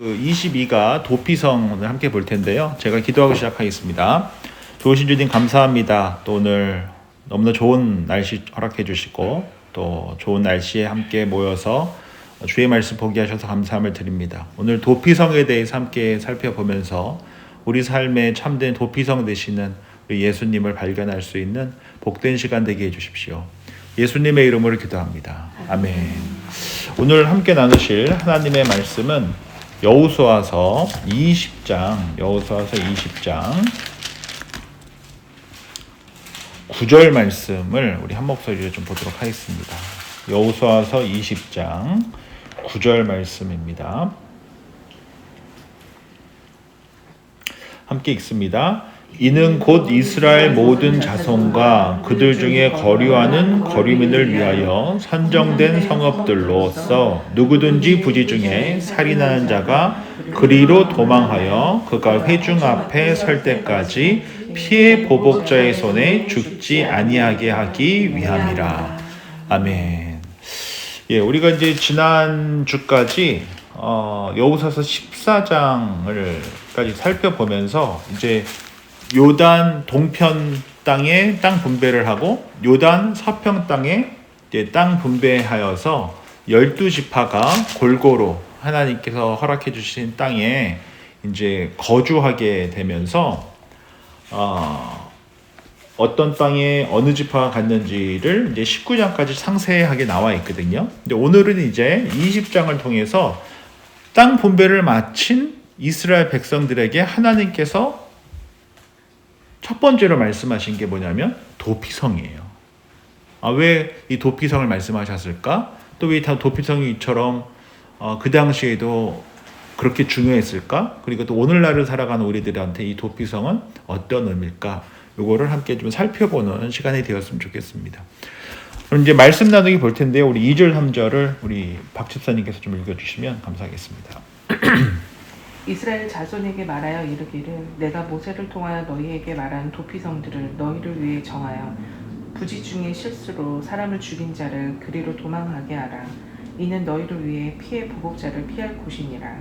22가 도피성을 함께 볼 텐데요. 제가 기도하고 시작하겠습니다. 좋으신 주님 감사합니다. 또 오늘 너무나 좋은 날씨 허락해 주시고 또 좋은 날씨에 함께 모여서 주의 말씀 보게 하셔서 감사함을 드립니다. 오늘 도피성에 대해서 함께 살펴보면서 우리 삶에 참된 도피성 되시는 우리 예수님을 발견할 수 있는 복된 시간 되게 해주십시오. 예수님의 이름으로 기도합니다. 아멘. 오늘 함께 나누실 하나님의 말씀은 여호수아서 20장 9절 말씀을 우리 한 목소리로 좀 보도록 하겠습니다. 여호수아서 20장 9절 말씀입니다. 함께 읽습니다. 이는 곧 이스라엘 모든 자손과 그들 중에 거류하는 거류민을 위하여 선정된 성읍들로서 누구든지 부지 중에 살인하는 자가 그리로 도망하여 그가 회중 앞에 설 때까지 피해 보복자의 손에 죽지 아니하게 하기 위함이라. 아멘. 예, 우리가 이제 지난 주까지 여호수아서 14장을까지 살펴보면서 이제 요단 동편 땅에 땅 분배를 하고 요단 서편 땅에 이제 땅 분배하여서 12지파가 골고루 하나님께서 허락해 주신 땅에 이제 거주하게 되면서 어떤 땅에 어느 지파가 갔는지를 이제 19장까지 상세하게 나와 있거든요. 근데 오늘은 이제 20장을 통해서 땅 분배를 마친 이스라엘 백성들에게 하나님께서 첫 번째로 말씀하신 게 뭐냐면 도피성이에요. 왜 이 도피성을 말씀하셨을까? 또 왜 도피성이 이처럼 그 당시에도 그렇게 중요했을까? 그리고 또 오늘날을 살아가는 우리들한테 이 도피성은 어떤 의미일까? 이거를 함께 좀 살펴보는 시간이 되었으면 좋겠습니다. 그럼 이제 말씀 나누기 볼 텐데요. 우리 2절 3절을 우리 박 집사님께서 좀 읽어주시면 감사하겠습니다. 이스라엘 자손에게 말하여 이르기를 내가 모세를 통하여 너희에게 말한 도피성들을 너희를 위해 정하여 부지 중에 실수로 사람을 죽인 자를 그리로 도망하게 하라. 이는 너희를 위해 피해 보복자를 피할 곳이니라.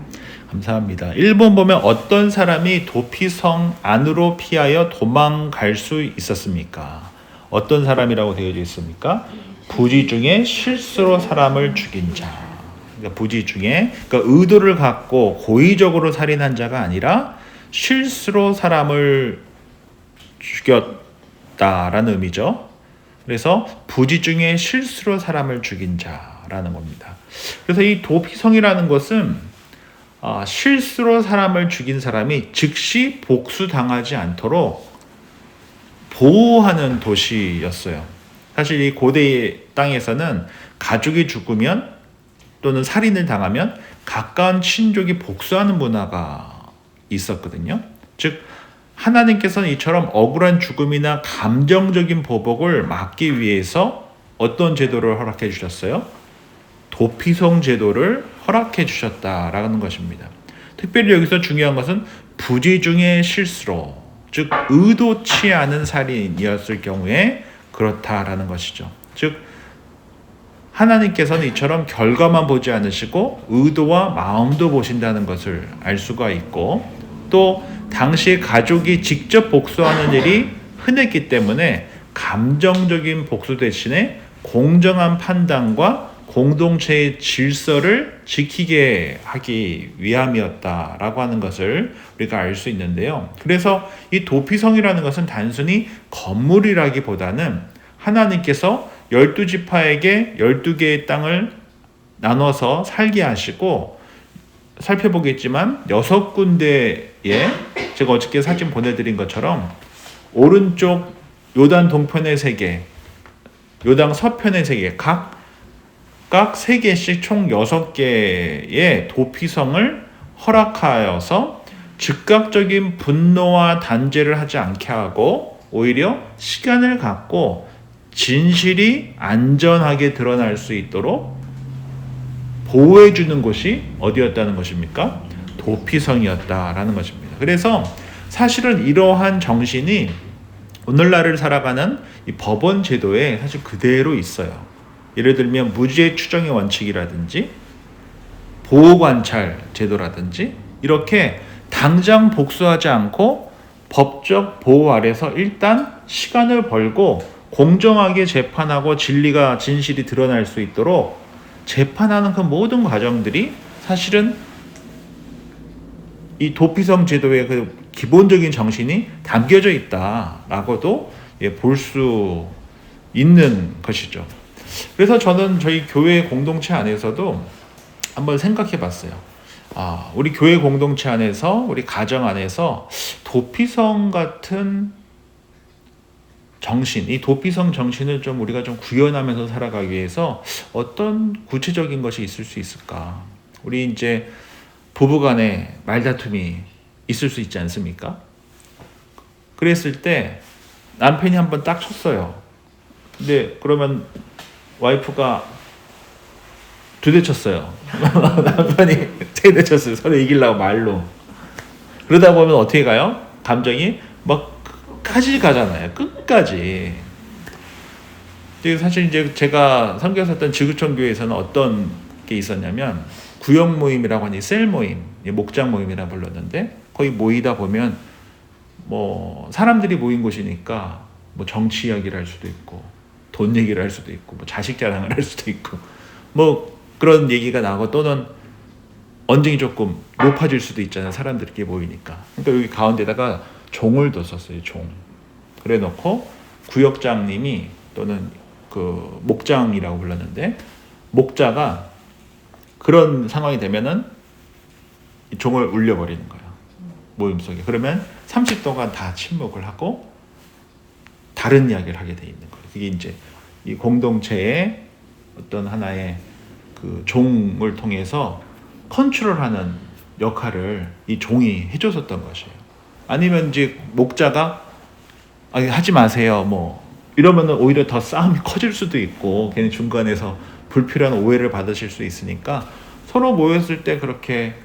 감사합니다. 1번 보면 어떤 사람이 도피성 안으로 피하여 도망갈 수 있었습니까? 어떤 사람이라고 되어져 있습니까? 부지 중에 실수로 사람을 죽인 자. 그러니까 부지 중에 그러니까 의도를 갖고 고의적으로 살인한 자가 아니라 실수로 사람을 죽였다라는 의미죠. 그래서 부지 중에 실수로 사람을 죽인 자라는 겁니다. 그래서 이 도피성이라는 것은 실수로 사람을 죽인 사람이 즉시 복수당하지 않도록 보호하는 도시였어요. 사실 이 고대의 땅에서는 가족이 죽으면 또는 살인을 당하면 가까운 친족이 복수하는 문화가 있었거든요. 즉 하나님께서는 이처럼 억울한 죽음이나 감정적인 보복을 막기 위해서 어떤 제도를 허락해 주셨어요? 도피성 제도를 허락해 주셨다라는 것입니다. 특별히 여기서 중요한 것은 부지 중에 실수로, 즉 의도치 않은 살인이었을 경우에 그렇다라는 것이죠. 즉 하나님께서는 이처럼 결과만 보지 않으시고 의도와 마음도 보신다는 것을 알 수가 있고, 또 당시 가족이 직접 복수하는 일이 흔했기 때문에 감정적인 복수 대신에 공정한 판단과 공동체의 질서를 지키게 하기 위함이었다라고 하는 것을 우리가 알 수 있는데요. 그래서 이 도피성이라는 것은 단순히 건물이라기보다는 하나님께서 12지파에게 12개의 땅을 나눠서 살게 하시고, 살펴보겠지만 6군데에 제가 어저께 사진 보내드린 것처럼 오른쪽 요단 동편의 3개, 요단 서편의 3개, 각 3개씩 총 6개의 도피성을 허락하여서 즉각적인 분노와 단죄를 하지 않게 하고 오히려 시간을 갖고 진실이 안전하게 드러날 수 있도록 보호해주는 곳이 어디였다는 것입니까? 도피성이었다라는 것입니다. 그래서 사실은 이러한 정신이 오늘날을 살아가는 이 법원 제도에 사실 그대로 있어요. 예를 들면 무죄 추정의 원칙이라든지 보호관찰 제도라든지 이렇게 당장 복수하지 않고 법적 보호 아래서 일단 시간을 벌고 공정하게 재판하고 진실이 드러날 수 있도록 재판하는 그 모든 과정들이 사실은 이 도피성 제도의 그 기본적인 정신이 담겨져 있다라고도 볼 수 있는 것이죠. 그래서 저는 저희 교회 공동체 안에서도 한번 생각해 봤어요. 우리 교회 공동체 안에서, 우리 가정 안에서 도피성 같은 정신, 이 도피성 정신을 좀 우리가 좀 구현하면서 살아가기 위해서 어떤 구체적인 것이 있을 수 있을까? 우리 이제 부부간에 말다툼이 있을 수 있지 않습니까? 그랬을 때 남편이 한번 딱 쳤어요. 근데 그러면 와이프가 두 대 쳤어요. 남편이 세 대 쳤어요. 서로 이기려고 말로. 그러다 보면 어떻게 가요? 감정이 막 끝까지 가잖아요. 끝까지. 사실 이제 제가 섬겼었던 지구촌 교회에서는 어떤 게 있었냐면 구역 모임이라고 하니 셀 모임, 목장 모임이라 불렀는데 거기 모이다 보면 뭐 사람들이 모인 곳이니까 뭐 정치 이야기를 할 수도 있고 돈 얘기를 할 수도 있고 뭐 자식 자랑을 할 수도 있고 뭐 그런 얘기가 나고 또는 언쟁이 조금 높아질 수도 있잖아요. 사람들끼리 모이니까. 그러니까 여기 가운데다가 종을 뒀었어요. 종. 그래 놓고 구역장님이 또는 그 목장이라고 불렀는데 목자가 그런 상황이 되면은 이 종을 울려버리는 거예요. 모임 속에. 그러면 30도간 다 침묵을 하고 다른 이야기를 하게 돼 있는 거예요. 그게 이제 이 공동체의 어떤 하나의 그 종을 통해서 컨트롤하는 역할을 이 종이 해줬었던 것이에요. 아니면 이제 목자가 하지 마세요. 뭐 이러면은 오히려 더 싸움이 커질 수도 있고 괜히 중간에서 불필요한 오해를 받으실 수 있으니까 서로 모였을 때 그렇게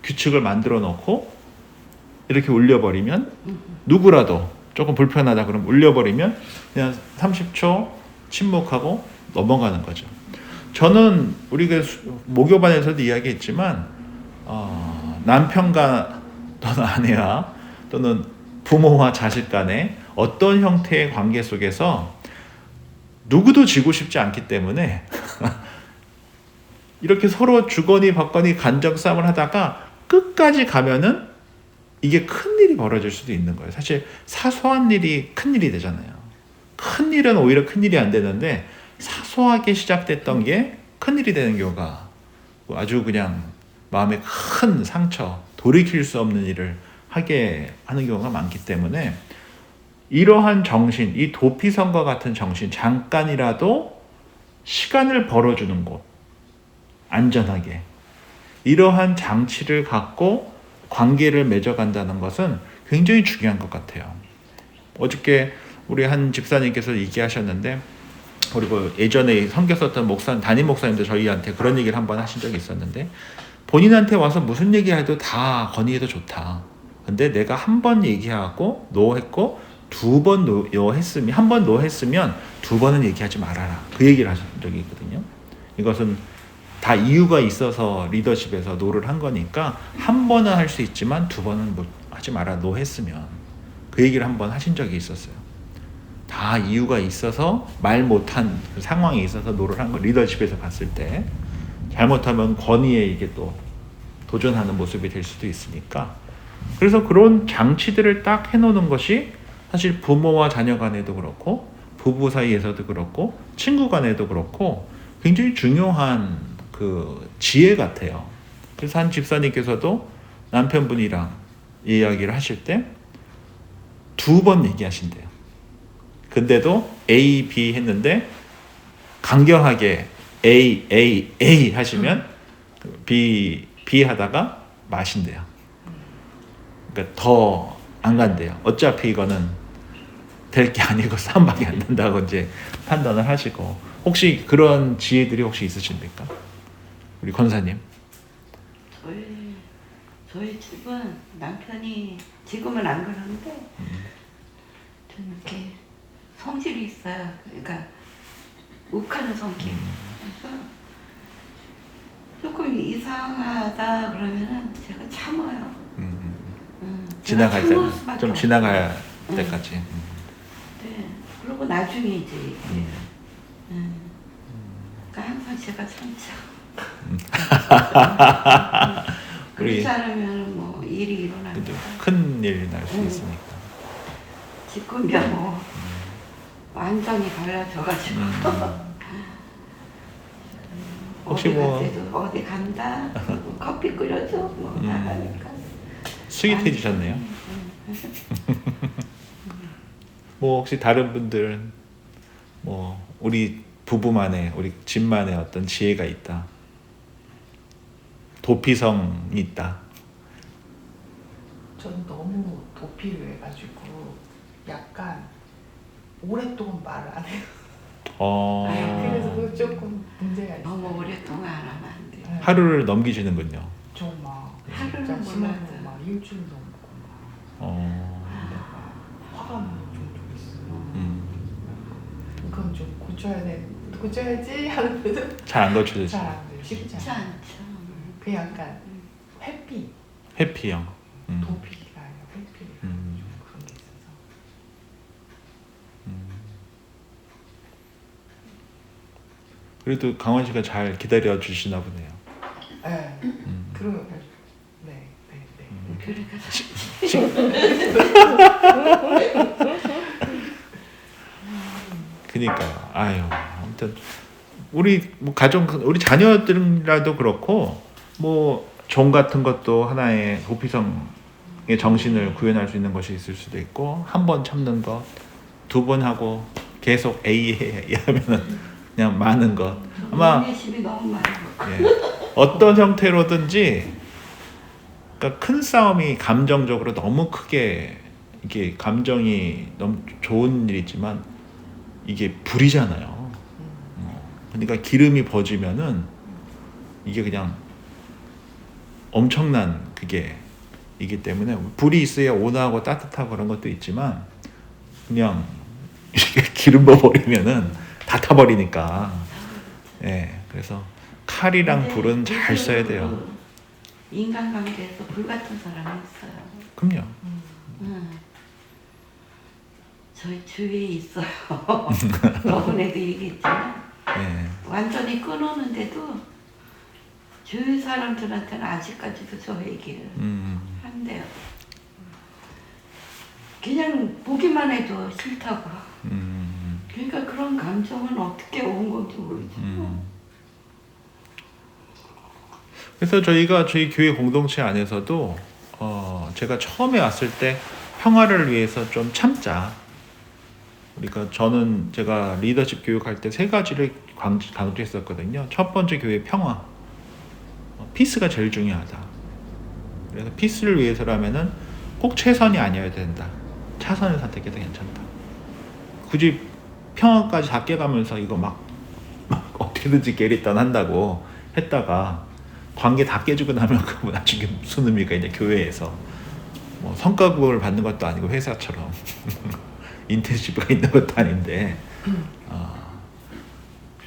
규칙을 만들어 놓고 이렇게 울려버리면 누구라도 조금 불편하다 그러면 울려버리면 그냥 30초 침묵하고 넘어가는 거죠. 저는 우리가 모교반에서도 이야기했지만 남편과 또는 아내와 또는 부모와 자식 간에 어떤 형태의 관계 속에서 누구도 지고 싶지 않기 때문에 이렇게 서로 주거니 받거니 간접 싸움을 하다가 끝까지 가면은 이게 큰일이 벌어질 수도 있는 거예요. 사실 사소한 일이 큰일이 되잖아요. 큰일은 오히려 큰일이 안 되는데 사소하게 시작됐던 게 큰일이 되는 경우가 아주 그냥 마음에 큰 상처, 돌이킬 수 없는 일을 하게 하는 경우가 많기 때문에 이러한 정신, 이 도피성과 같은 정신, 잠깐이라도 시간을 벌어주는 곳, 안전하게 이러한 장치를 갖고 관계를 맺어간다는 것은 굉장히 중요한 것 같아요. 어저께 우리 한 집사님께서 얘기하셨는데 그리고 예전에 섬겼었던 담임 목사님도 저희한테 그런 얘기를 한번 하신 적이 있었는데 본인한테 와서 무슨 얘기해도 다 건의해도 좋다. 근데 내가 한 번 얘기하고 노했고 두 번 노했으면 한 번 노했으면 두 번은 얘기하지 말아라. 그 얘기를 하신 적이 있거든요. 이것은 다 이유가 있어서 리더십에서 노를 한 거니까 한 번은 할 수 있지만 두 번은 뭐 하지 마라. 노했으면 그 얘기를 한 번 하신 적이 있었어요. 다 이유가 있어서 말 못한 그 상황이 있어서 노를 한 거. 리더십에서 봤을 때 잘못하면 권위에 이게 또 도전하는 모습이 될 수도 있으니까 그래서 그런 장치들을 딱 해놓는 것이 사실 부모와 자녀 간에도 그렇고 부부 사이에서도 그렇고 친구 간에도 그렇고 굉장히 중요한 그 지혜 같아요. 그래서 한 집사님께서도 남편분이랑 이야기를 하실 때 두 번 얘기하신대요. 근데도 A, B 했는데 강경하게 A 하시면 B 하다가 마신대요. 그러니까 더 안 간대요. 어차피 이거는 될 게 아니고 싸움밖에 안 된다고 이제 판단을 하시고 혹시 그런 지혜들이 혹시 있으십니까? 우리 권사님. 저희 집은 남편이 지금은 안 그러는데 좀 이렇게 성질이 있어요. 그러니까 욱하는 성격. 그래서 조금 이상하다 그러면은 제가 참아요. 제가 참을 지나가야 수밖에 좀 없어요. 지나가야 응. 때까지. 네. 그리고 나중에 이제 이게. 그러니까 항상 제가 참죠. 우리- 그렇지 않으면 뭐 일이 근데 일어납니다. 큰 일이 날 수 있으니까. 지금이야 뭐 완전히 갈라져가지고 혹시 어디 뭐- 갈 때도 어디 간다 그리고 커피 끓여줘 뭐 나가니까 스윗해지셨네요. 뭐 혹시 다른 분들은 뭐 우리 부부만의 우리 집만의 어떤 지혜가 있다. 도피성이 있다. 전 너무 도피를 해가지고 약간 오랫동안 말을 안 해요. 그래서 그거 조금 문제가 있어요. 너무 오랫동안 안 하면 안 돼. 네. 하루를 넘기시는군요. 저막 하루는 진짜 심하고 몰라도. 막 일주일 넘고 막 어, 내가 화가 나는 종종 있어요. 음, 그건 좀 고쳐야지 하는데도 잘 안 고쳐지지. 잘안 돼요. 쉽지 쉽지 않아요. 않죠. 그 약간 회피, 회피형. 도피가 아니라 회피 음. 좀 그런 게 있어서. 그래도 강원 씨가 잘 기다려 주시나 보네요. 네, 그러면 네. 그러니까 그니까요. 아유, 아무튼 우리 뭐 가정 우리 자녀들이라도 그렇고 뭐 종 같은 것도 하나의 도피성의 정신을 구현할 수 있는 것이 있을 수도 있고 한 번 참는 것, 두 번 하고 계속 A 하면은 그냥 많은 것 아마 인내심이 너무 많아요. 예, 어떤 형태로든지 그러니까 큰 싸움이 감정적으로 너무 크게 이게 감정이 너무 좋은 일이지만 이게 불이잖아요. 그러니까 기름이 버지면은 이게 그냥 엄청난 그게 이기 때문에 불이 있어야 온화하고 따뜻하고 그런 것도 있지만 그냥 이게 기름 버리면은 다 타버리니까 예 그래서 칼이랑 근데 불은 잘 써야 돼요. 요즘 인간관계에서 불 같은 사람이 있어요. 그럼요. 저희 주위에 있어요. 저번에도 얘기했지만 예. 완전히 끊었는데도 주위 사람들한테는 아직까지도 저 얘기를 한대요. 그냥 보기만 해도 싫다고. 그러니까 그런 감정은 어떻게 온 건지 모르죠. 그래서 저희가 저희 교회 공동체 안에서도 제가 처음에 왔을 때 평화를 위해서 좀 참자. 그러니까 저는 제가 리더십 교육할 때 세 가지를 강조했었거든요. 첫 번째 교회 평화. 피스가 제일 중요하다. 그래서 피스를 위해서라면은 꼭 최선이 아니어야 된다. 차선을 선택해도 괜찮다. 굳이 평화까지 다 깨가면서 이거 막 어떻게든지 게리던 한다고 했다가 관계 다 깨지고 나면 그 나중에 무슨 의미가 있냐. 교회에서 뭐 성과급을 받는 것도 아니고 회사처럼 인텐시브가 있는 것도 아닌데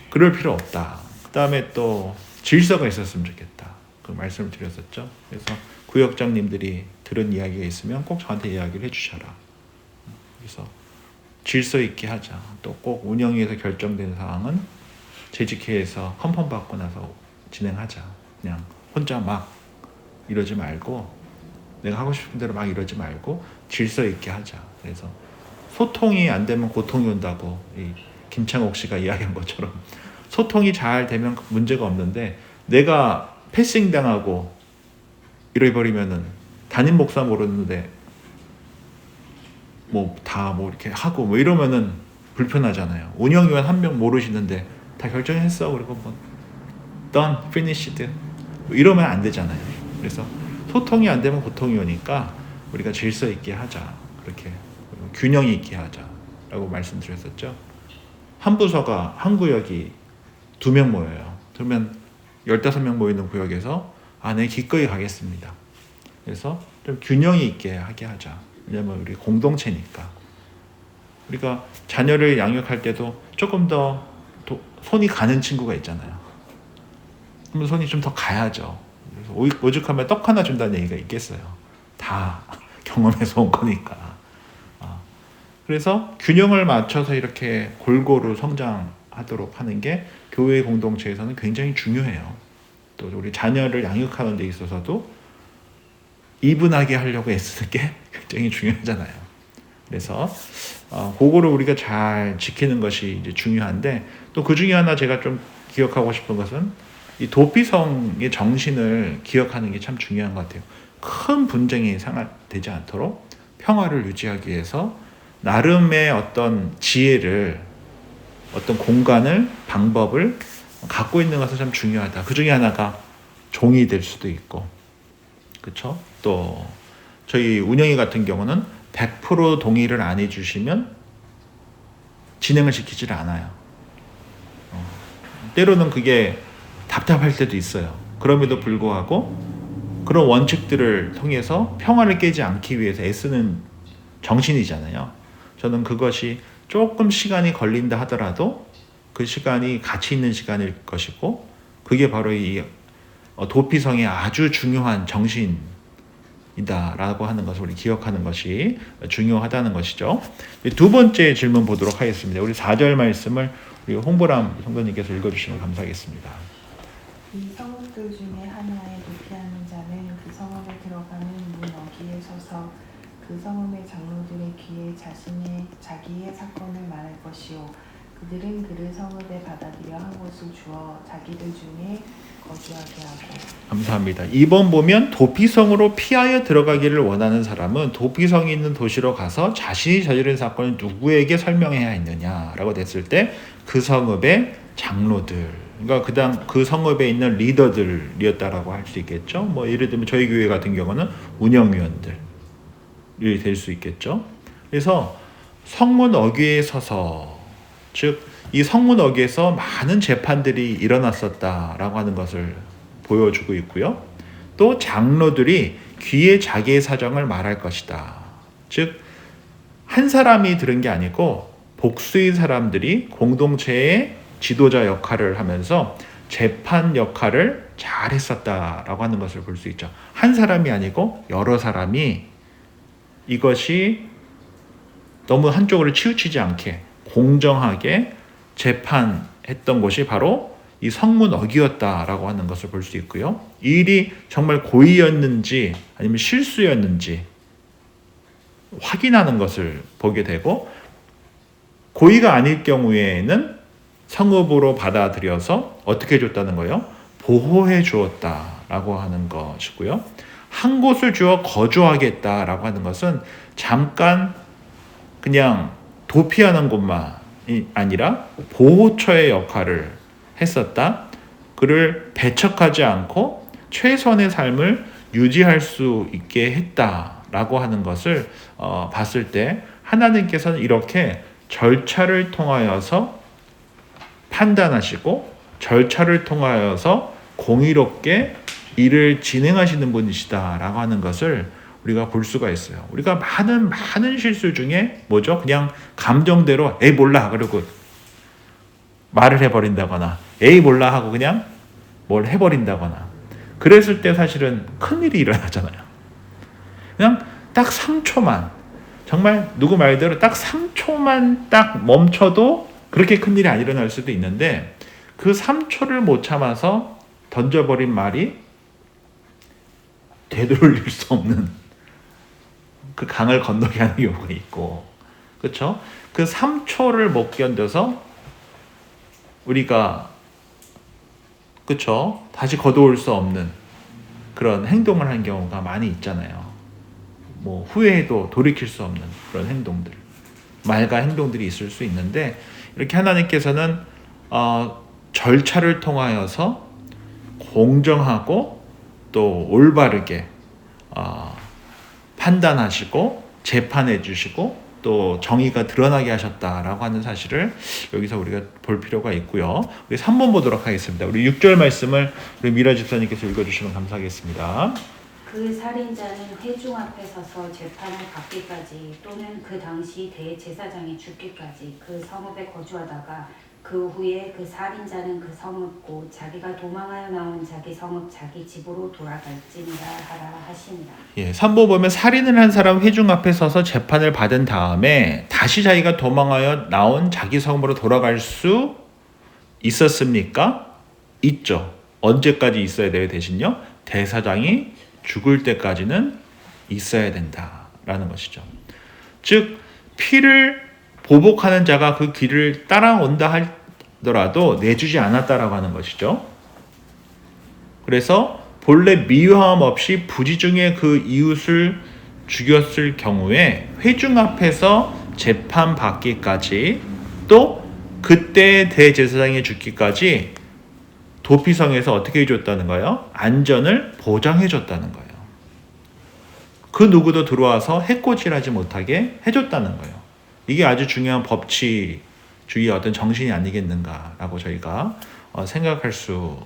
그럴 필요 없다. 그 다음에 또 질서가 있었으면 좋겠다. 그 말씀을 드렸었죠. 그래서 구역장님들이 들은 이야기가 있으면 꼭 저한테 이야기를 해주셔라. 그래서 질서 있게 하자. 또 꼭 운영위에서 결정된 사항은 재직회에서 컨펌 받고 나서 진행하자. 그냥 혼자 막 이러지 말고 내가 하고 싶은 대로 막 이러지 말고 질서 있게 하자. 그래서 소통이 안 되면 고통이 온다고 이 김창옥 씨가 이야기한 것처럼 소통이 잘 되면 문제가 없는데 내가 패싱 당하고 이래버리면은 담임 목사 모르는데 뭐 다 뭐 이렇게 하고 뭐 이러면은 불편하잖아요. 운영위원 한 명 모르시는데 다 결정했어. 그리고 뭐 done, finished 뭐 이러면 안 되잖아요. 그래서 소통이 안 되면 고통이 오니까 우리가 질서 있게 하자. 그렇게 균형이 있게 하자라고 말씀드렸었죠. 한 부서가 한 구역이 2명 모여요. 그러면 15명 모이는 구역에서 네 기꺼이 가겠습니다. 그래서 좀 균형이 있게 하게 하자. 왜냐면 우리 공동체니까. 우리가 자녀를 양육할 때도 조금 더 손이 가는 친구가 있잖아요. 그러면 손이 좀 더 가야죠. 그래서 오죽하면 떡 하나 준다는 얘기가 있겠어요. 다 경험해서 온 거니까. 그래서 균형을 맞춰서 이렇게 골고루 성장하도록 하는 게 교회 공동체에서는 굉장히 중요해요. 또 우리 자녀를 양육하는 데 있어서도 이분하게 하려고 애쓰는 게 굉장히 중요하잖아요. 그래서 그거를 우리가 잘 지키는 것이 이제 중요한데, 또 그 중에 하나 제가 좀 기억하고 싶은 것은 이 도피성의 정신을 기억하는 게 참 중요한 것 같아요. 큰 분쟁이 되지 않도록 평화를 유지하기 위해서 나름의 어떤 지혜를, 어떤 공간을, 방법을 갖고 있는 것은 참 중요하다. 그 중에 하나가 종이 될 수도 있고, 그렇죠? 또 저희 운영이 같은 경우는 100% 동의를 안 해주시면 진행을 시키질 않아요. 때로는 그게 답답할 때도 있어요. 그럼에도 불구하고 그런 원칙들을 통해서 평화를 깨지 않기 위해서 애쓰는 정신이잖아요. 저는 그것이 조금 시간이 걸린다 하더라도 그 시간이 가치 있는 시간일 것이고, 그게 바로 이 도피성의 아주 중요한 정신이다라고 하는 것을 우리 기억하는 것이 중요하다는 것이죠. 두 번째 질문 보도록 하겠습니다. 우리 4절 말씀을 우리 홍보람 성도님께서 읽어주시면 감사하겠습니다. 이 성읍들 중에 하나에 도피하는 자는 그 성읍에 들어가는 문 어귀에 서서 그 성읍의 장로들의 귀에 자기의 사건을 말할 것이요, 그들은 그를 성읍에 받아들여 한 곳을 주어 자기들 중에 거주하게 하고. 감사합니다. 2번 보면 도피성으로 피하여 들어가기를 원하는 사람은 도피성이 있는 도시로 가서 자신이 저지른 사건을 누구에게 설명해야 했느냐라고 됐을 때 그 성읍의 장로들, 그러니까 그 성읍에 있는 리더들이었다라고 할 수 있겠죠. 뭐 예를 들면 저희 교회 같은 경우는 운영위원들이 될 수 있겠죠. 그래서 성문 어귀에 서서, 즉 이 성문 어귀에서 많은 재판들이 일어났었다라고 하는 것을 보여주고 있고요. 또 장로들이 귀에 자기의 사정을 말할 것이다. 즉 한 사람이 들은 게 아니고 복수의 사람들이 공동체의 지도자 역할을 하면서 재판 역할을 잘 했었다라고 하는 것을 볼 수 있죠. 한 사람이 아니고 여러 사람이 이것이 너무 한쪽으로 치우치지 않게 공정하게 재판했던 곳이 바로 이 성문 어귀였다라고 하는 것을 볼 수 있고요. 이 일이 정말 고의였는지 아니면 실수였는지 확인하는 것을 보게 되고, 고의가 아닐 경우에는 성읍으로 받아들여서 어떻게 해줬다는 거예요? 보호해 주었다라고 하는 것이고요. 한 곳을 주어 거주하겠다라고 하는 것은 잠깐 그냥 도피하는 곳만이 아니라 보호처의 역할을 했었다. 그를 배척하지 않고 최선의 삶을 유지할 수 있게 했다라고 하는 것을 봤을 때 하나님께서는 이렇게 절차를 통하여서 판단하시고 절차를 통하여서 공의롭게 일을 진행하시는 분이시다라고 하는 것을 우리가 볼 수가 있어요. 우리가 많은 실수 중에 뭐죠? 그냥 감정대로 에이 몰라 그러고 말을 해버린다거나 에이 몰라 하고 그냥 뭘 해버린다거나, 그랬을 때 사실은 큰일이 일어나잖아요. 그냥 딱 3초만, 정말 누구 말대로 딱 3초만 딱 멈춰도 그렇게 큰일이 안 일어날 수도 있는데, 그 3초를 못 참아서 던져버린 말이 되돌릴 수 없는 그 강을 건너게 하는 경우가 있고, 그렇죠? 그 3초를 못 견뎌서 우리가, 그렇죠? 다시 거두올 수 없는 그런 행동을 한 경우가 많이 있잖아요. 뭐 후회해도 돌이킬 수 없는 그런 행동들, 말과 행동들이 있을 수 있는데, 이렇게 하나님께서는 절차를 통하여서 공정하고 또 올바르게 판단하시고 재판해 주시고 또 정의가 드러나게 하셨다라고 하는 사실을 여기서 우리가 볼 필요가 있고요. 우리 3번 보도록 하겠습니다. 우리 6절 말씀을 우리 미라 집사님께서 읽어주시면 감사하겠습니다. 그 살인자는 회중 앞에 서서 재판을 받기까지 또는 그 당시 대제사장이 죽기까지 그 성읍에 거주하다가 그 후에 그 살인자는 그 성읍 곧 자기가 도망하여 나온 자기 성읍 자기 집으로 돌아갈지니라 하라 하시니라. 예, 3부 보면 살인을 한 사람 회중 앞에 서서 재판을 받은 다음에 다시 자기가 도망하여 나온 자기 성으로 돌아갈 수 있었습니까? 있죠. 언제까지 있어야 돼요? 대신요. 대사장이 죽을 때까지는 있어야 된다라는 것이죠. 즉 피를 보복하는 자가 그 길을 따라온다 하더라도 내주지 않았다라고 하는 것이죠. 그래서 본래 미화함 없이 부지중에 그 이웃을 죽였을 경우에 회중 앞에서 재판받기까지 또 그때 대제사장이 죽기까지 도피성에서 어떻게 해줬다는 거예요? 안전을 보장해줬다는 거예요. 그 누구도 들어와서 해코지하지 못하게 해줬다는 거예요. 이게 아주 중요한 법치주의의 어떤 정신이 아니겠는가라고 저희가 생각할 수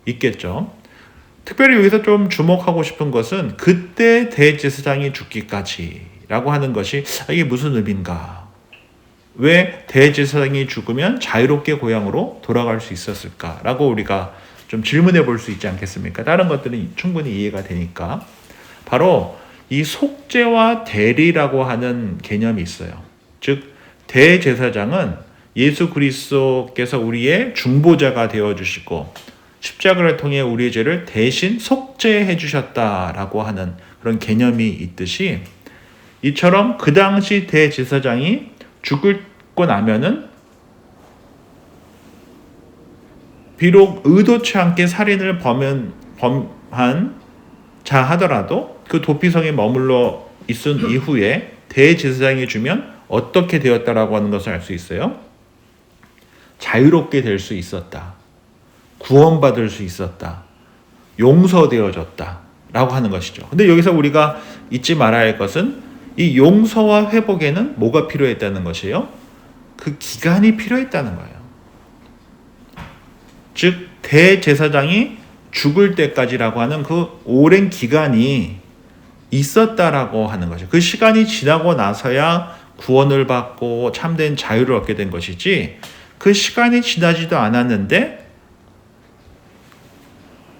있겠죠. 특별히 여기서 좀 주목하고 싶은 것은 그때 대제사장이 죽기까지라고 하는 것이 이게 무슨 의미인가? 왜 대제사장이 죽으면 자유롭게 고향으로 돌아갈 수 있었을까라고 우리가 좀 질문해 볼 수 있지 않겠습니까? 다른 것들은 충분히 이해가 되니까. 바로 이 속죄와 대리라고 하는 개념이 있어요. 즉 대제사장은 예수 그리스도께서 우리의 중보자가 되어주시고 십자가를 통해 우리의 죄를 대신 속죄해 주셨다라고 하는 그런 개념이 있듯이 이처럼 그 당시 대제사장이 죽고 나면은 비록 의도치 않게 살인을 범한 자 하더라도 그 도피성에 머물러 있은 이후에 대제사장이 주면 어떻게 되었다라고 하는 것을 알 수 있어요. 자유롭게 될 수 있었다. 구원받을 수 있었다. 용서되어졌다. 라고 하는 것이죠. 근데 여기서 우리가 잊지 말아야 할 것은 이 용서와 회복에는 뭐가 필요했다는 것이에요? 그 기간이 필요했다는 거예요. 즉 대제사장이 죽을 때까지라고 하는 그 오랜 기간이 있었다라고 하는 거죠. 그 시간이 지나고 나서야 구원을 받고 참된 자유를 얻게 된 것이지 그 시간이 지나지도 않았는데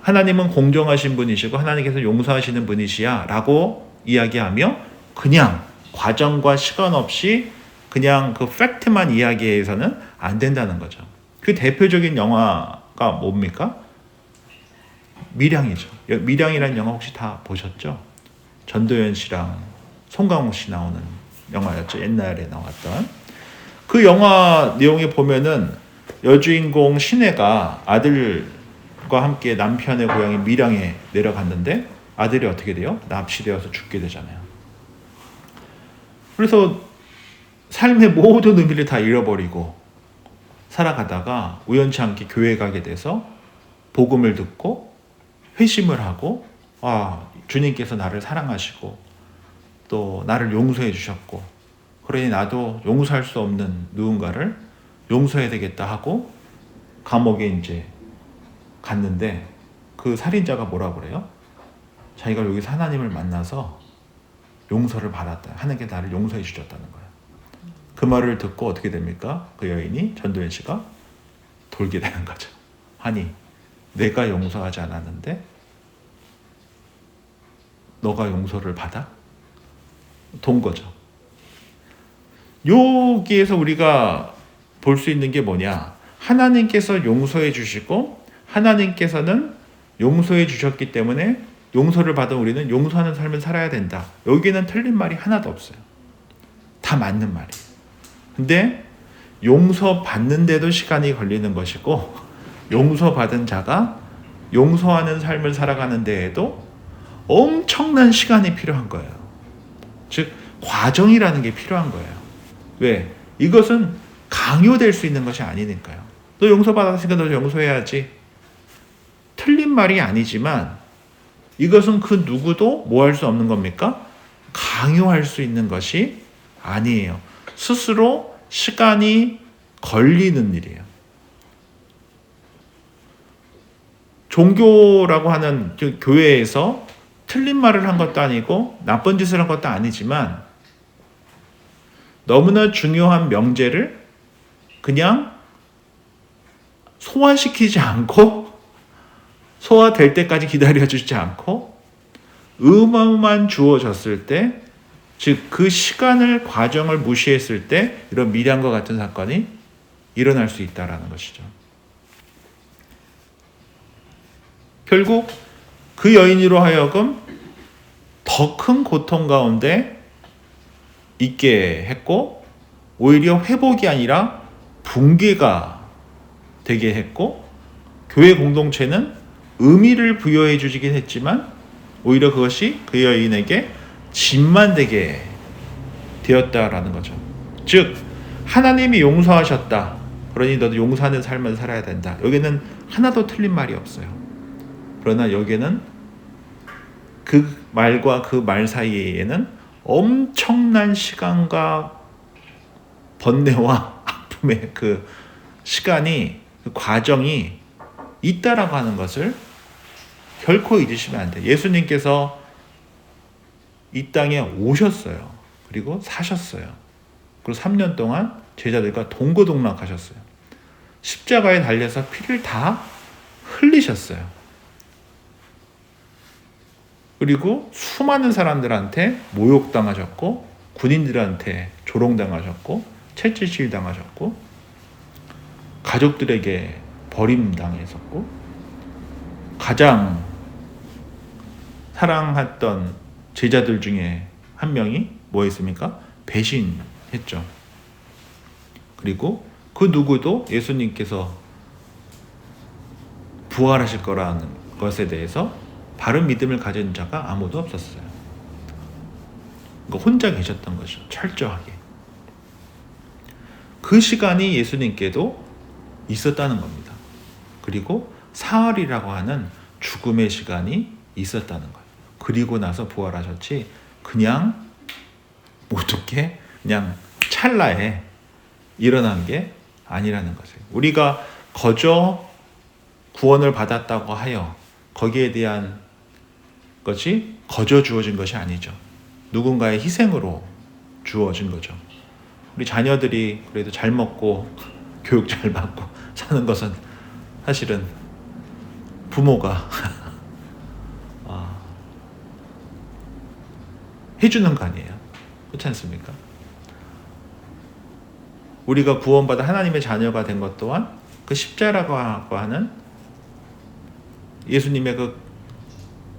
하나님은 공정하신 분이시고 하나님께서 용서하시는 분이시야 라고 이야기하며 그냥 과정과 시간 없이 그냥 그 팩트만 이야기해서는 안 된다는 거죠. 그 대표적인 영화가 뭡니까? 밀양이죠. 밀양이라는 영화 혹시 다 보셨죠? 전도연 씨랑 송강호 씨 나오는 영화였죠. 옛날에 나왔던. 그 영화 내용에 보면은 여주인공 신혜가 아들과 함께 남편의 고향인 밀양에 내려갔는데 아들이 어떻게 돼요? 납치되어서 죽게 되잖아요. 그래서 삶의 모든 의미를 다 잃어버리고 살아가다가 우연치 않게 교회에 가게 돼서 복음을 듣고 회심을 하고 주님께서 나를 사랑하시고 또 나를 용서해 주셨고 그러니 나도 용서할 수 없는 누군가를 용서해야 되겠다 하고 감옥에 이제 갔는데 그 살인자가 뭐라 그래요? 자기가 여기서 하나님을 만나서 용서를 받았다. 하나님께 나를 용서해 주셨다는 거예요. 그 말을 듣고 어떻게 됩니까? 그 여인이 전도연 씨가 돌게 되는 거죠. 아니 내가 용서하지 않았는데 너가 용서를 받아? 돈 거죠. 여기에서 우리가 볼 수 있는 게 뭐냐? 하나님께서 용서해 주시고 하나님께서는 용서해 주셨기 때문에 용서를 받은 우리는 용서하는 삶을 살아야 된다. 여기는 틀린 말이 하나도 없어요. 다 맞는 말이에요. 근데 용서받는데도 시간이 걸리는 것이고 용서받은 자가 용서하는 삶을 살아가는 데에도 엄청난 시간이 필요한 거예요. 즉 과정이라는 게 필요한 거예요. 왜? 이것은 강요될 수 있는 것이 아니니까요. 너 용서받았으니까 너 용서해야지. 틀린 말이 아니지만 이것은 그 누구도 뭐 할 수 없는 겁니까? 강요할 수 있는 것이 아니에요. 스스로 시간이 걸리는 일이에요. 종교라고 하는 교회에서 틀린 말을 한 것도 아니고 나쁜 짓을 한 것도 아니지만 너무나 중요한 명제를 그냥 소화시키지 않고 소화될 때까지 기다려주지 않고 음악만 주어졌을 때, 즉 그 시간을 과정을 무시했을 때 이런 미량과 같은 사건이 일어날 수 있다라는 것이죠. 결국 그 여인으로 하여금 더 큰 고통 가운데 있게 했고 오히려 회복이 아니라 붕괴가 되게 했고 교회 공동체는 의미를 부여해 주긴 했지만 오히려 그것이 그 여인에게 짐만 되게 되었다라는 거죠. 즉 하나님이 용서하셨다. 그러니 너도 용서하는 삶을 살아야 된다. 여기는 하나도 틀린 말이 없어요. 그러나 여기에는 그 말과 그 말 사이에는 엄청난 시간과 번뇌와 아픔의 그 시간이, 그 과정이 있다라고 하는 것을 결코 잊으시면 안 돼요. 예수님께서 이 땅에 오셨어요. 그리고 사셨어요. 그리고 3년 동안 제자들과 동고동락하셨어요. 십자가에 달려서 피를 다 흘리셨어요. 그리고 수많은 사람들한테 모욕당하셨고 군인들한테 조롱당하셨고 채찍질 당하셨고 가족들에게 버림당했었고 가장 사랑했던 제자들 중에 한 명이 뭐였습니까? 배신했죠. 그리고 그 누구도 예수님께서 부활하실 거라는 것에 대해서 바른 믿음을 가진 자가 아무도 없었어요. 그러니까 혼자 계셨던 것이죠. 철저하게. 그 시간이 예수님께도 있었다는 겁니다. 그리고 사흘이라고 하는 죽음의 시간이 있었다는 거예요. 그리고 나서 부활하셨지 그냥 모든 게 그냥 찰나에 일어난 게 아니라는 것이에요. 우리가 거저 구원을 받았다고 하여 거기에 대한 것이 거저 주어진 것이 아니죠. 누군가의 희생으로 주어진 거죠. 우리 자녀들이 그래도 잘 먹고 교육 잘 받고 사는 것은 사실은 부모가 해주는 거 아니에요. 그렇지 않습니까? 우리가 구원받아 하나님의 자녀가 된 것 또한 그 십자가라고 하는 예수님의 그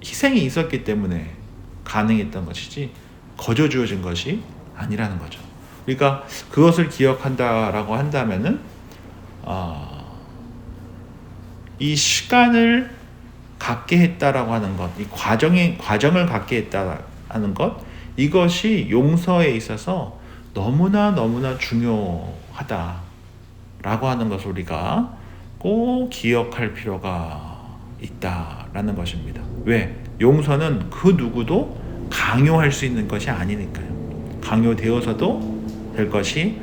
희생이 있었기 때문에 가능했던 것이지 거저 주어진 것이 아니라는 거죠. 그러니까 그것을 기억한다라고 한다면은 이 시간을 갖게 했다라고 하는 것, 이 과정을 갖게 했다라는 것, 이것이 용서에 있어서 너무나 중요하다라고 하는 것을 우리가 꼭 기억할 필요가 있다라는 것입니다. 왜? 용서는 그 누구도 강요할 수 있는 것이 아니니까요. 강요되어서도 될 것이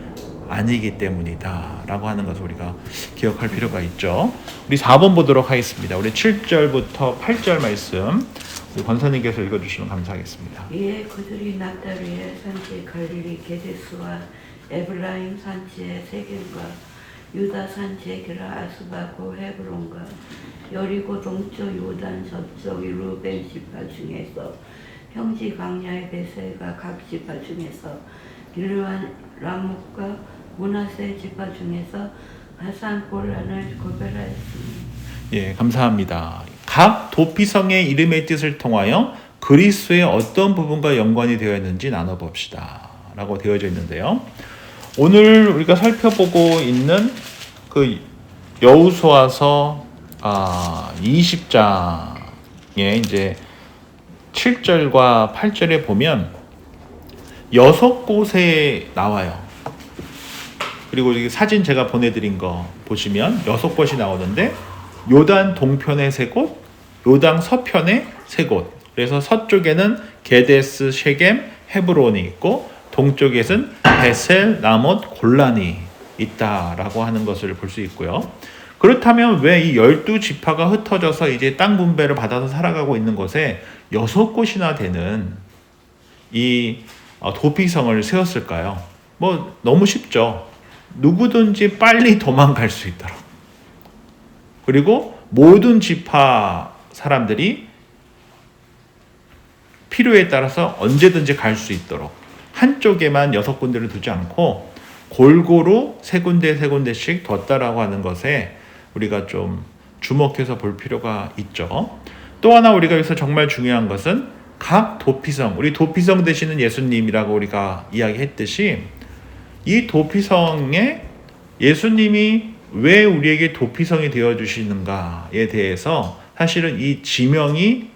아니기 때문이다 라고 하는 것을 우리가 기억할 필요가 있죠. 우리 4번 보도록 하겠습니다. 우리 7절부터 8절 말씀 우리 권사님께서 읽어주시면 감사하겠습니다. 이에 그들이 납달리의 산지 갈릴리 게데스와 에브라임 산지의 세겜과 유다 산지의 기라 아스바고 헤브론과 여리고 동쪽 요단 서쪽 루벤 지파 중에서 평지 광야의 베세가 각 지파 중에서 길르한 라목과 문하세 지파 중에서 하산 골란을 고별하였습니다. 예, 감사합니다. 각 도피성의 이름의 뜻을 통하여 그리스도의 어떤 부분과 연관이 되어 있는지 나눠봅시다 라고 되어져 있는데요. 오늘 우리가 살펴보고 있는 그 여호수아서 20장에 이제 7절과 8절에 보면 6곳에 나와요. 그리고 여기 사진 제가 보내드린 거 보시면 6곳이 나오는데 요단 동편에 3곳, 요단 서편에 3곳. 그래서 서쪽에는 게데스, 셰겜, 헤브론이 있고 동쪽에는 베셀, 라못, 골란이 있다라고 하는 것을 볼 수 있고요. 그렇다면 왜 이 12지파가 흩어져서 이제 땅 분배를 받아서 살아가고 있는 곳에 6곳이나 되는 이 도피성을 세웠을까요? 뭐 너무 쉽죠. 누구든지 빨리 도망갈 수 있도록. 그리고 모든 지파 사람들이 필요에 따라서 언제든지 갈 수 있도록 한쪽에만 6군데를 두지 않고 골고루 3군데 3군데씩 뒀다라고 하는 것에 우리가 좀 주목해서 볼 필요가 있죠. 또 하나 우리가 여기서 정말 중요한 것은 각 도피성, 우리 도피성 되시는 예수님이라고 우리가 이야기했듯이 이 도피성에 예수님이 왜 우리에게 도피성이 되어주시는가에 대해서 사실은 이 지명이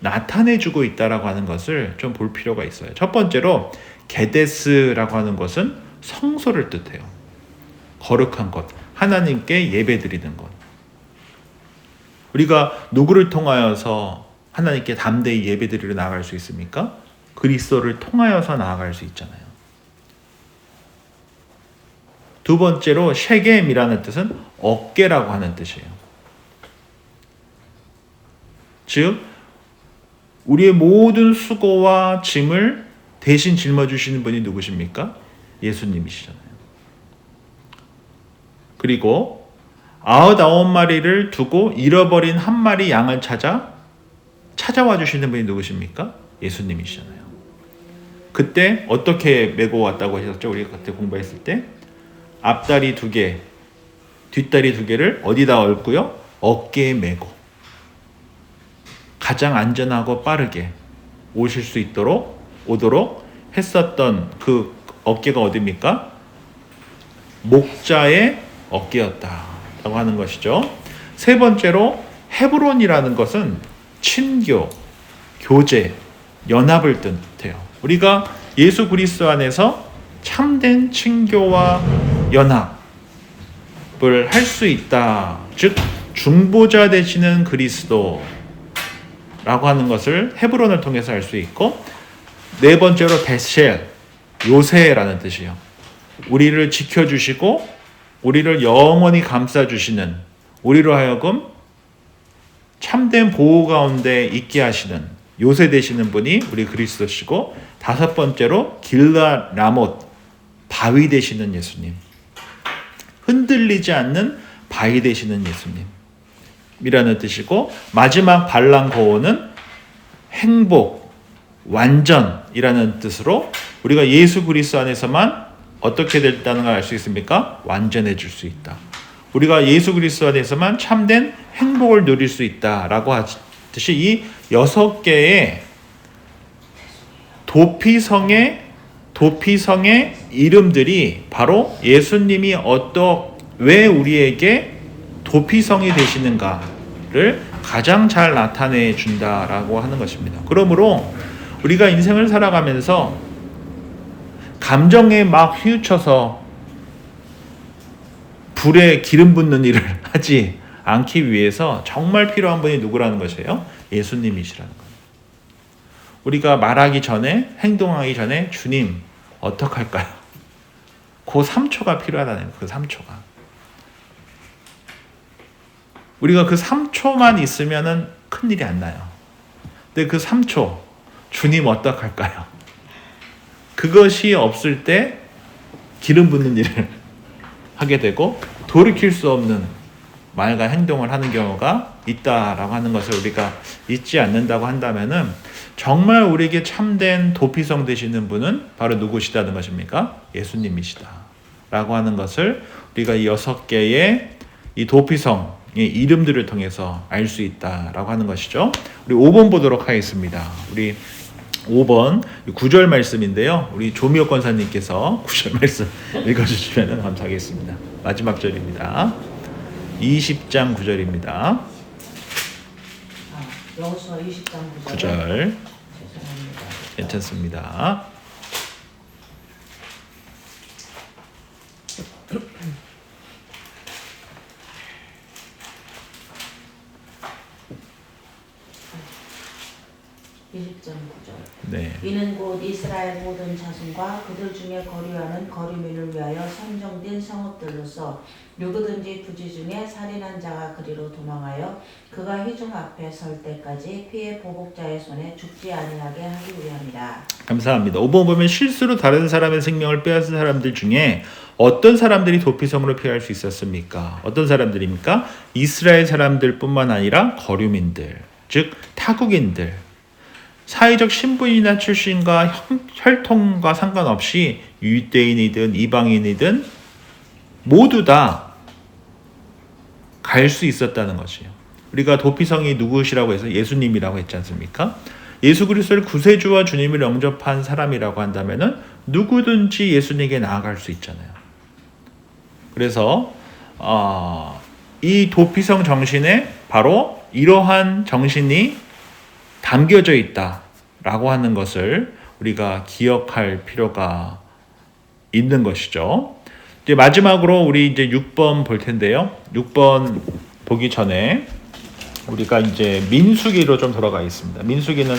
나타내주고 있다라고 하는 것을 좀 볼 필요가 있어요. 첫 번째로 게데스라고 하는 것은 성소를 뜻해요. 거룩한 것, 하나님께 예배드리는 것. 우리가 누구를 통하여서 하나님께 담대히 예배드리러 나아갈 수 있습니까? 그리스도를 통하여서 나아갈 수 있잖아요. 두 번째로 셰겜이라는 뜻은 어깨라고 하는 뜻이에요. 즉 우리의 모든 수고와 짐을 대신 짊어주시는 분이 누구십니까? 예수님이시잖아요. 그리고 99마리를 두고 잃어버린 한 마리 양을 찾아와 주시는 분이 누구십니까? 예수님이시잖아요. 그때 어떻게 메고 왔다고 하셨죠? 우리가 그때 공부했을 때 앞다리 2개, 뒷다리 2개를 어디다 얹고요? 어깨에 메고 가장 안전하고 빠르게 오실 수 오도록 했었던 그 어깨가 어디입니까? 목자의 어깨였다라고 하는 것이죠. 세 번째로 헤브론이라는 것은 친교, 교제, 연합을 뜻해요. 우리가 예수 그리스도 안에서 참된 친교와 연합을 할 수 있다. 즉 중보자 되시는 그리스도라고 하는 것을 헤브론을 통해서 알 수 있고, 네 번째로 베셀, 요새라는 뜻이에요. 우리를 지켜주시고 우리를 영원히 감싸주시는, 우리로 하여금 참된 보호 가운데 있게 하시는 요새 되시는 분이 우리 그리스도시고, 다섯 번째로 길라 라못, 바위 되시는 예수님, 흔들리지 않는 바위 되시는 예수님이라는 뜻이고, 마지막 발랑거오는 행복, 완전이라는 뜻으로 우리가 예수 그리스도 안에서만 어떻게 됐다는 걸 알 수 있습니까? 완전해질 수 있다. 우리가 예수 그리스도 안에서만 참된 행복을 누릴 수 있다라고 하듯이 이 6개의 도피성의 이름들이 바로 예수님이 왜 우리에게 도피성이 되시는가를 가장 잘 나타내 준다라고 하는 것입니다. 그러므로 우리가 인생을 살아가면서 감정에 막 휘우쳐서 불에 기름 붓는 일을 하지 않기 위해서 정말 필요한 분이 누구라는 것이에요? 예수님이시라는 거예요. 우리가 말하기 전에, 행동하기 전에 주님 어떡할까요? 그 3초가 필요하다는 거예요. 그 3초가. 우리가 그 3초만 있으면은 큰일이 안 나요. 근데 그 3초 주님 어떡할까요? 그것이 없을 때 기름 붓는 일을 하게 되고 돌이킬 수 없는 말과 행동을 하는 경우가 있다라고 하는 것을 우리가 잊지 않는다고 한다면은 정말 우리에게 참된 도피성 되시는 분은 바로 누구시다는 것입니까? 예수님이시다라고 하는 것을 우리가 이 6개의 이 도피성의 이름들을 통해서 알 수 있다라고 하는 것이죠. 우리 5번 보도록 하겠습니다. 우리 5번 9절 말씀인데요. 우리 조미호 권사님께서 9절 말씀 읽어주시면 감사하겠습니다. 마지막 절입니다. 20장 9절입니다. 여호수아 20장 9절. 9절. 죄송합니다. 괜찮습니다. (20장 9절. 네. 이는 곧 이스라엘 모든 자손과 그들 중에 거류하는 거류민을 위하여 선정된 성읍들로서 누구든지 부지 중에 살인한 자가 그리로 도망하여 그가 회중 앞에 설 때까지 피해 보복자의 손에 죽지 아니하게 하기 위함이라. 감사합니다. 5번 보면 실수로 다른 사람의 생명을 빼앗은 사람들 중에 어떤 사람들이 도피성으로 피할 수 있었습니까? 어떤 사람들입니까? 이스라엘 사람들뿐만 아니라 거류민들, 즉 타국인들, 사회적 신분이나 출신과 혈통과 상관없이 유대인이든 이방인이든 모두 다 갈 수 있었다는 것이에요. 우리가 도피성이 누구시라고 해서 예수님이라고 했지 않습니까? 예수 그리스도를 구세주와 주님을 영접한 사람이라고 한다면은 누구든지 예수님에게 나아갈 수 있잖아요. 그래서 이 도피성 정신에 바로 이러한 정신이 담겨져 있다라고 하는 것을 우리가 기억할 필요가 있는 것이죠. 이제 마지막으로 우리 이제 6번 볼 텐데요. 6번 보기 전에 우리가 이제 민수기로 좀 돌아가 있습니다. 민수기는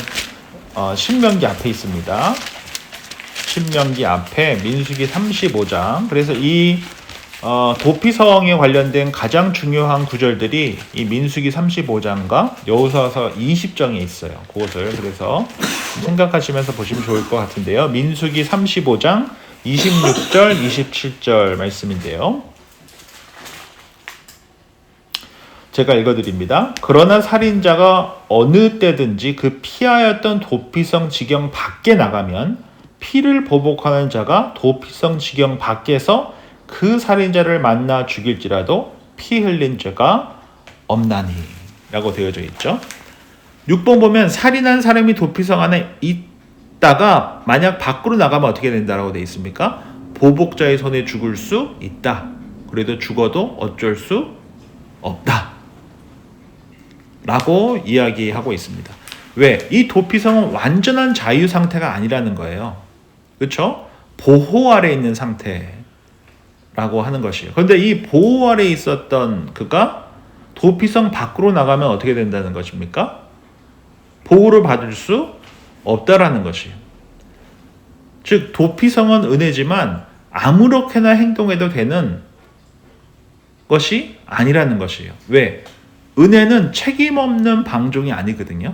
신명기 앞에 있습니다. 신명기 앞에 민수기 35장. 그래서 이 도피성에 관련된 가장 중요한 구절들이 이 민수기 35장과 여호수아서 20장에 있어요. 그것을 그래서 생각하시면서 보시면 좋을 것 같은데요. 민수기 35장 26절, 27절 말씀인데요. 제가 읽어드립니다. 그러나 살인자가 어느 때든지 그 피하였던 도피성 지경 밖에 나가면 피를 보복하는 자가 도피성 지경 밖에서 그 살인자를 만나 죽일지라도 피 흘린 죄가 없나니 라고 되어져 있죠. 6번 보면 살인한 사람이 도피성 안에 있다가 만약 밖으로 나가면 어떻게 된다라고 되어 있습니까? 보복자의 손에 죽을 수 있다. 그래도 죽어도 어쩔 수 없다 라고 이야기하고 있습니다. 왜? 이 도피성은 완전한 자유 상태가 아니라는 거예요. 그렇죠? 보호 아래 있는 상태라고 하는 것이에요. 그런데 이 보호 아래 있었던 그가 도피성 밖으로 나가면 어떻게 된다는 것입니까? 보호를 받을 수 없다라는 것이에요. 즉 도피성은 은혜지만 아무렇게나 행동해도 되는 것이 아니라는 것이에요. 왜? 은혜는 책임 없는 방종이 아니거든요.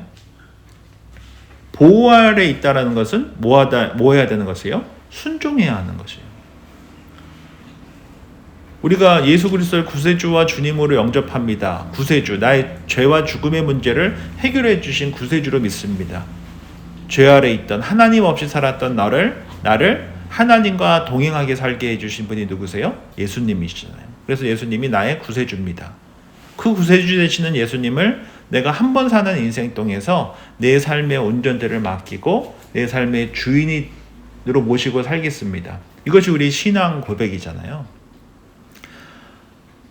보호 아래 있다라는 것은 뭐 해야 되는 것이에요? 순종해야 하는 것이에요. 우리가 예수 그리스도를 구세주와 주님으로 영접합니다. 구세주, 나의 죄와 죽음의 문제를 해결해 주신 구세주로 믿습니다. 죄 아래 있던 하나님 없이 살았던 나를 하나님과 동행하게 살게 해주신 분이 누구세요? 예수님이시잖아요. 그래서 예수님이 나의 구세주입니다. 그 구세주 되시는 예수님을 내가 한 번 사는 인생 동에서 내 삶의 온전대를 맡기고 내 삶의 주인으로 모시고 살겠습니다. 이것이 우리 신앙 고백이잖아요.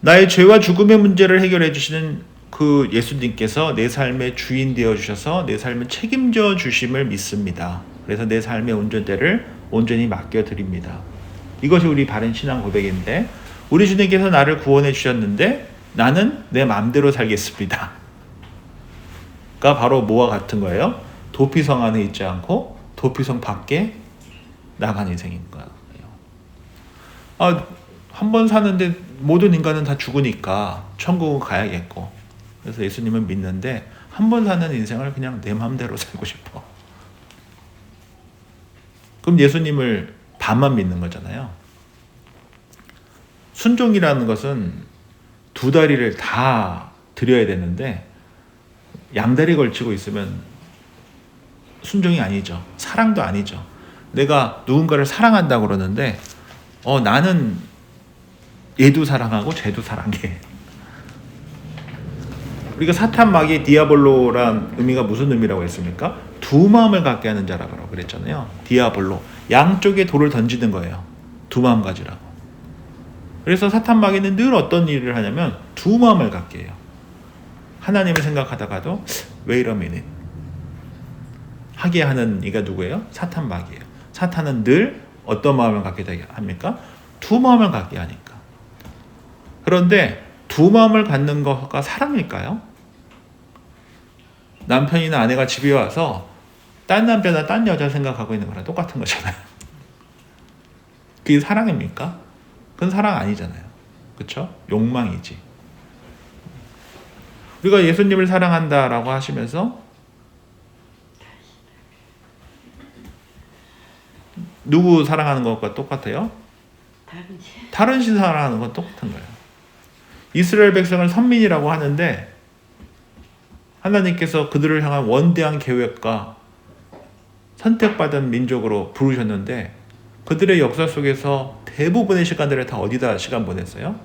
나의 죄와 죽음의 문제를 해결해 주시는 그 예수님께서 내 삶의 주인 되어 주셔서 내 삶을 책임져 주심을 믿습니다. 그래서 내 삶의 온전대를 온전히 맡겨드립니다. 이것이 우리 바른 신앙 고백인데 우리 주님께서 나를 구원해 주셨는데 나는 내 마음대로 살겠습니다. 가 바로 뭐와 같은 거예요? 도피성 안에 있지 않고 도피성 밖에 나간 인생인 거예요. 한 번 사는데 모든 인간은 다 죽으니까 천국은 가야겠고 그래서 예수님은 믿는데 한 번 사는 인생을 그냥 내 마음대로 살고 싶어. 그럼 예수님을 반만 믿는 거잖아요. 순종이라는 것은 두 다리를 다 드려야 되는데 양다리 걸치고 있으면 순종이 아니죠. 사랑도 아니죠. 내가 누군가를 사랑한다고 그러는데 나는 얘도 사랑하고 쟤도 사랑해. 우리가 사탄 마귀 디아볼로란 의미가 무슨 의미라고 했습니까? 두 마음을 갖게 하는 자라고 그랬잖아요. 디아볼로. 양쪽에 돌을 던지는 거예요. 두 마음 가지라고. 그래서 사탄 마귀는 늘 어떤 일을 하냐면 두 마음을 갖게 해요. 하나님을 생각하다가도 wait a minute 하게 하는 이가 누구예요? 사탄 마귀예요. 사탄은 늘 어떤 마음을 갖게 되게 합니까? 두 마음을 갖게 하니까. 그런데 두 마음을 갖는 것가 사랑일까요? 남편이나 아내가 집에 와서 딴 남자나 딴 여자 생각하고 있는 거랑 똑같은 거잖아요. 그게 사랑입니까? 그건 사랑 아니잖아요. 그렇죠? 욕망이지. 우리가 예수님을 사랑한다라고 하시면서 누구 사랑하는 것과 똑같아요? 다른 신 사랑하는 건 똑같은 거예요. 이스라엘 백성을 선민이라고 하는데 하나님께서 그들을 향한 원대한 계획과 선택받은 민족으로 부르셨는데 그들의 역사 속에서 대부분의 시간들을 다 어디다 시간 보냈어요?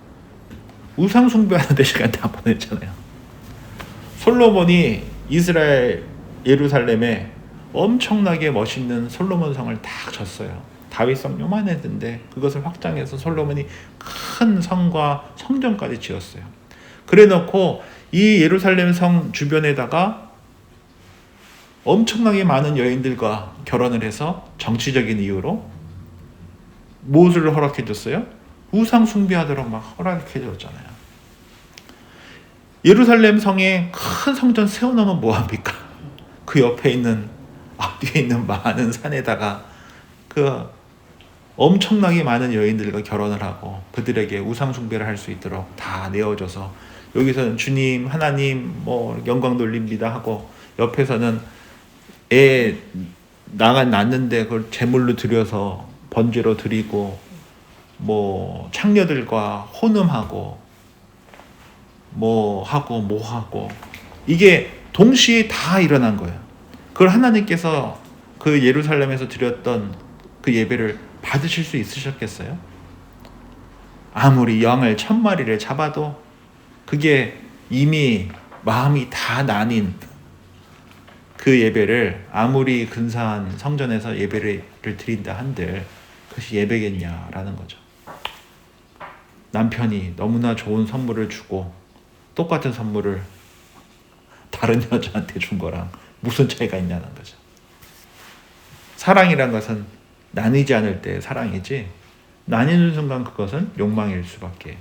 우상 숭배하는 데 시간 다 보냈잖아요. 솔로몬이 이스라엘 예루살렘에 엄청나게 멋있는 솔로몬 성을 딱 졌어요. 다윗 성 요만했는데 그것을 확장해서 솔로몬이 큰 성과 성전까지 지었어요. 그래 놓고 이 예루살렘 성 주변에다가 엄청나게 많은 여인들과 결혼을 해서 정치적인 이유로 무엇을 허락해 줬어요? 우상 숭배하도록 막 허락해 줬잖아요. 예루살렘 성에 큰 성전 세워놓으면 뭐합니까? 그 옆에 있는 앞뒤에 있는 많은 산에다가 그 엄청나게 많은 여인들과 결혼을 하고 그들에게 우상 숭배를 할 수 있도록 다 내어줘서 여기서는 주님 하나님 뭐 영광 돌립니다 하고 옆에서는 애 낳았는데 그걸 제물로 드려서 번제로 드리고 뭐 창녀들과 혼음하고 뭐 하고 이게 동시에 다 일어난 거예요. 그걸 하나님께서 그 예루살렘에서 드렸던 그 예배를 받으실 수 있으셨겠어요? 아무리 양을 1000마리를 잡아도 그게 이미 마음이 다 나뉜 그 예배를 아무리 근사한 성전에서 예배를 드린다 한들 그것이 예배겠냐라는 거죠. 남편이 너무나 좋은 선물을 주고 똑같은 선물을 다른 여자한테 준 거랑 무슨 차이가 있냐는 거죠. 사랑이란 것은 나뉘지 않을 때 사랑이지 나뉘는 순간 그것은 욕망일 수밖에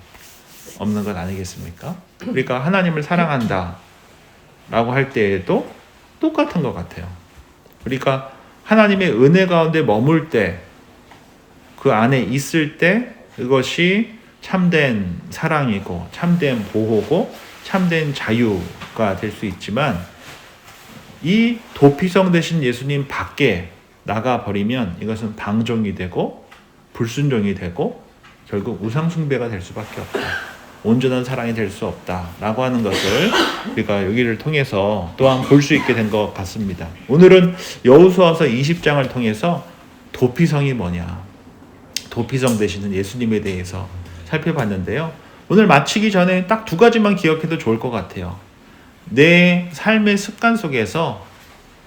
없는 것 아니겠습니까? 그러니까 하나님을 사랑한다 라고 할 때에도 똑같은 것 같아요. 그러니까 하나님의 은혜 가운데 머물 때 그 안에 있을 때 그것이 참된 사랑이고 참된 보호고 참된 자유가 될 수 있지만 이 도피성 되신 예수님 밖에 나가버리면 이것은 방종이 되고 불순종이 되고 결국 우상숭배가 될 수밖에 없다. 온전한 사랑이 될 수 없다라고 하는 것을 우리가 여기를 통해서 또한 볼 수 있게 된 것 같습니다. 오늘은 여호수아서 20장을 통해서 도피성이 뭐냐, 도피성 되시는 예수님에 대해서 살펴봤는데요. 오늘 마치기 전에 딱 2가지만 기억해도 좋을 것 같아요. 내 삶의 습관 속에서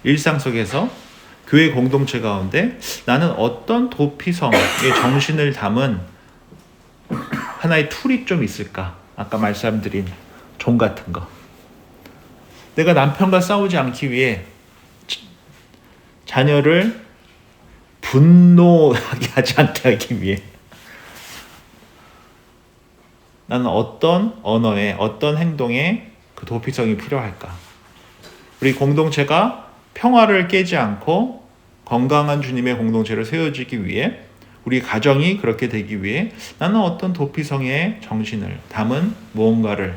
일상 속에서 교회 공동체 가운데 나는 어떤 도피성의 정신을 담은 하나의 툴이 좀 있을까? 아까 말씀드린 종 같은 거. 내가 남편과 싸우지 않기 위해 자녀를 분노하게 하지 않게 하기 위해 나는 어떤 언어에 어떤 행동에 그 도피성이 필요할까? 우리 공동체가 평화를 깨지 않고 건강한 주님의 공동체를 세워지기 위해 우리 가정이 그렇게 되기 위해 나는 어떤 도피성의 정신을 담은 무언가를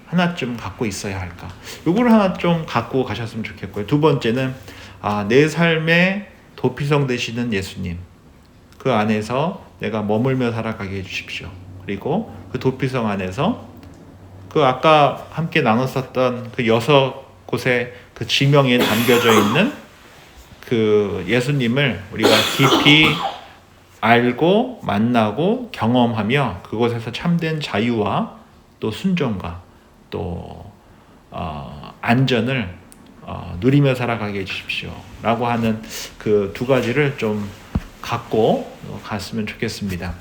하나쯤 갖고 있어야 할까? 이걸 하나 좀 갖고 가셨으면 좋겠고요. 2번째는 내 삶의 도피성 되시는 예수님, 그 안에서 내가 머물며 살아가게 해주십시오. 그리고 그 도피성 안에서 그 아까 함께 나눴었던 그 6곳의 그 지명에 담겨져 있는 그 예수님을 우리가 깊이 알고 만나고 경험하며 그곳에서 참된 자유와 또 순종과 또 안전을 누리며 살아가게 해주십시오 라고 하는 그 2가지를 좀 갖고 갔으면 좋겠습니다.